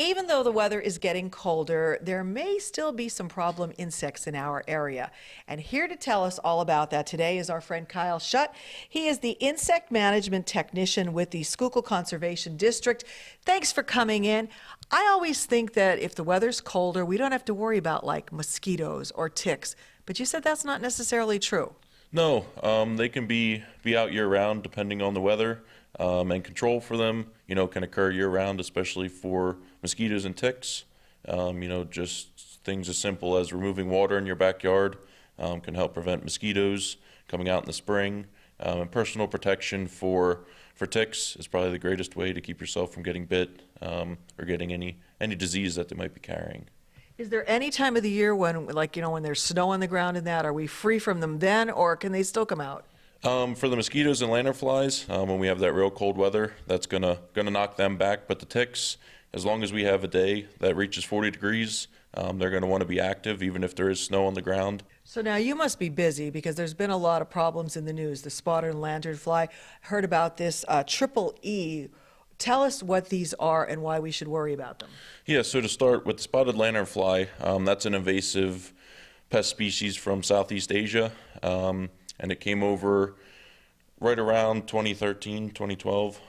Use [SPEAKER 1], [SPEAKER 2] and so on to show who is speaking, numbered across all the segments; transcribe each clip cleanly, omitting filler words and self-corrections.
[SPEAKER 1] Even though the weather is getting colder, there may still be some problem insects in our area. And here to tell us all about that today is our friend Kyle Schutt. He is the insect management technician with the Schuylkill Conservation District. Thanks for coming in. I always think that if the weather's colder, we don't have to worry about like mosquitoes or ticks. But you said that's not necessarily true.
[SPEAKER 2] No, they can be out year round depending on the weather, and control for them, can occur year round, especially for mosquitoes and ticks. Just things as simple as removing water in your backyard can help prevent mosquitoes coming out in the spring. And personal protection for ticks is probably the greatest way to keep yourself from getting bit or getting any disease that they might be carrying.
[SPEAKER 1] Is there any time of the year when, when there's snow on the ground and that, are we free from them then, or can they still come out?
[SPEAKER 2] For the mosquitoes and lanternflies, when we have that real cold weather, that's gonna knock them back. But the ticks, as long as we have a day that reaches 40 degrees, they're gonna want to be active, even if there is snow on the ground.
[SPEAKER 1] So now you must be busy because there's been a lot of problems in the news. The spotted lanternfly, heard about this triple E. Tell us what these are and why we should worry about them.
[SPEAKER 2] Yeah, so to start with the spotted lanternfly, that's an invasive pest species from Southeast Asia, and it came over right around 2013, 2012.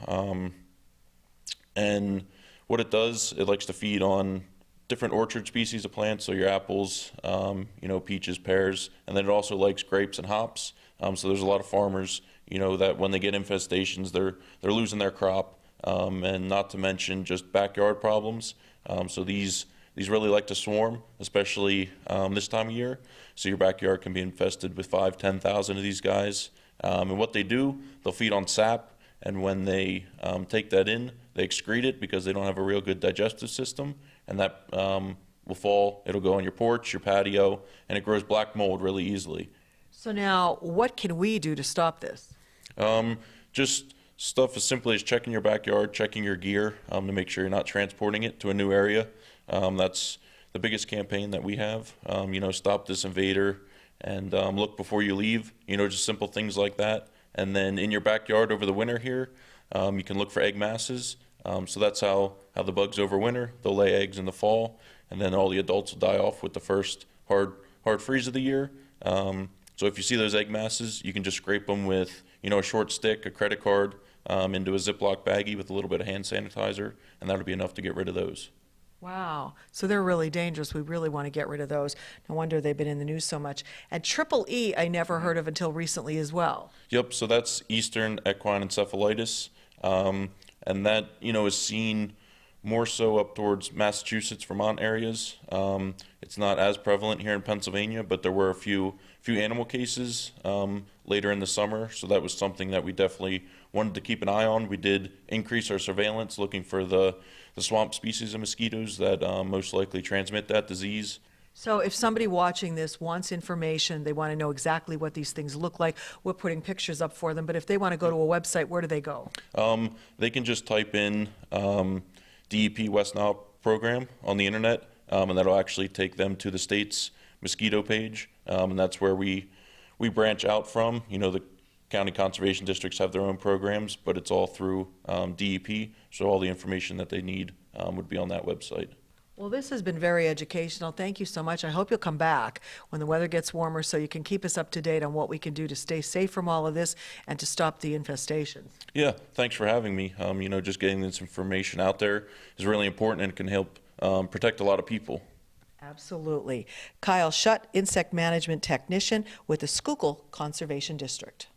[SPEAKER 2] And what it does, it likes to feed on different orchard species of plants, so your apples, peaches, pears, and then it also likes grapes and hops. So there's a lot of farmers, that when they get infestations, they're losing their crop. And not to mention just backyard problems. So these really like to swarm, especially this time of year. So your backyard can be infested with 5,000-10,000 of these guys. And what they do, they'll feed on sap, and when they take that in, they excrete it because they don't have a real good digestive system, and that will fall. It'll go on your porch, your patio, and it grows black mold really easily.
[SPEAKER 1] So now, what can we do to stop this?
[SPEAKER 2] Just stuff as simple as checking your backyard, checking your gear to make sure you're not transporting it to a new area. That's the biggest campaign that we have. Stop this invader and look before you leave. Just simple things like that. And then in your backyard over the winter here, you can look for egg masses. So that's how the bugs overwinter. They'll lay eggs in the fall, and then all the adults will die off with the first hard freeze of the year. So if you see those egg masses, you can just scrape them with a short stick, a credit card, into a Ziploc baggie with a little bit of hand sanitizer, and that'll be enough to get rid of those.
[SPEAKER 1] Wow. So they're really dangerous. We really want to get rid of those. No wonder they've been in the news so much. And triple E, I never heard of until recently as well.
[SPEAKER 2] Yep, so that's Eastern equine encephalitis. And that, is seen more so up towards Massachusetts, Vermont areas. It's not as prevalent here in Pennsylvania, but there were a few animal cases later in the summer, so that was something that we definitely wanted to keep an eye on. We did increase our surveillance, looking for the swamp species of mosquitoes that most likely transmit that disease.
[SPEAKER 1] So if somebody watching this wants information, they want to know exactly what these things look like, we're putting pictures up for them, but if they want to go to a website, where do they go?
[SPEAKER 2] They can just type in DEP West Nile program on the internet, and that'll actually take them to the state's mosquito page, and that's where we branch out from. The county conservation districts have their own programs, but it's all through DEP, so all the information that they need would be on that website.
[SPEAKER 1] Well, this has been very educational. Thank you so much. I hope you'll come back when the weather gets warmer so you can keep us up to date on what we can do to stay safe from all of this and to stop the infestations.
[SPEAKER 2] Yeah, thanks for having me. Just getting this information out there is really important and can help protect a lot of people.
[SPEAKER 1] Absolutely. Kyle Schutt, Insect Management Technician with the Schuylkill Conservation District.